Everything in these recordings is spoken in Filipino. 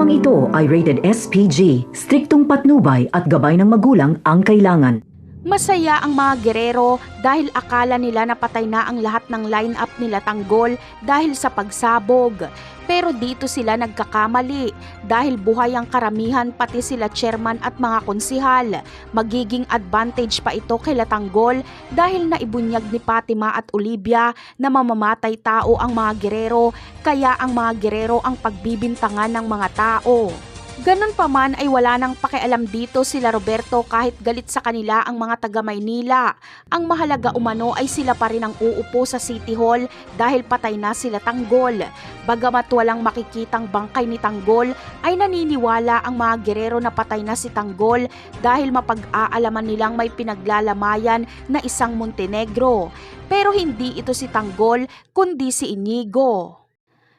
Programang ito ay rated SPG, striktong patnubay at gabay ng magulang ang kailangan. Masaya ang mga gerero dahil akala nila napatay na ang lahat ng line-up nila Tanggol dahil sa pagsabog. Pero dito sila nagkakamali dahil buhay ang karamihan pati sila chairman at mga konsihal. Magiging advantage pa ito kay Tanggol dahil naibunyag ni Fatima at Olivia na mamamatay tao ang mga gerero, kaya ang mga gerero ang pagbibintangan ng mga tao. Ganun pa man ay wala nang pakialam dito sila Roberto kahit galit sa kanila ang mga taga Maynila. Ang mahalaga umano ay sila pa rin ang uupo sa City Hall dahil patay na sila Tanggol. Bagamat walang makikitang bangkay ni Tanggol, ay naniniwala ang mga gerero na patay na si Tanggol dahil mapag-aalaman nilang may pinaglalamayan na isang Montenegro. Pero hindi ito si Tanggol kundi si Inigo.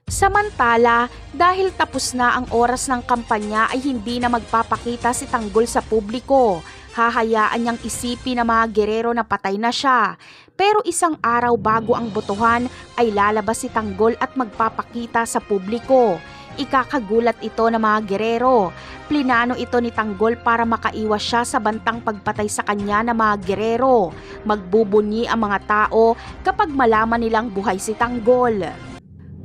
Samantala, dahil tapos na ang oras ng kampanya ay hindi na magpapakita si Tanggol sa publiko. Hahayaan niyang isipin ng mga gerero na patay na siya. Pero isang araw bago ang botohan ay lalabas si Tanggol at magpapakita sa publiko. Ikakagulat ito ng mga gerero. Plinano ito ni Tanggol para makaiwas siya sa bantang pagpatay sa kanya ng mga gerero. Magbubunyi ang mga tao kapag malaman nilang buhay si Tanggol.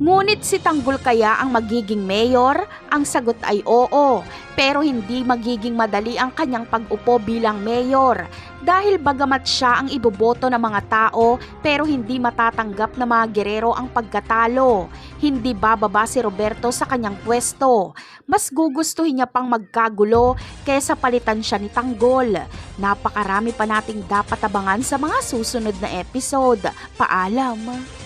Ngunit si Tanggol kaya ang magiging mayor? Ang sagot ay oo, pero hindi magiging madali ang kanyang pag-upo bilang mayor. Dahil bagamat siya ang iboboto ng mga tao, pero hindi matatanggap ng mga gerero ang pagkatalo. Hindi bababa si Roberto sa kanyang pwesto. Mas gugustuhin niya pang magkagulo kaysa palitan siya ni Tanggol. Napakarami pa nating dapat abangan sa mga susunod na episode. Paalam!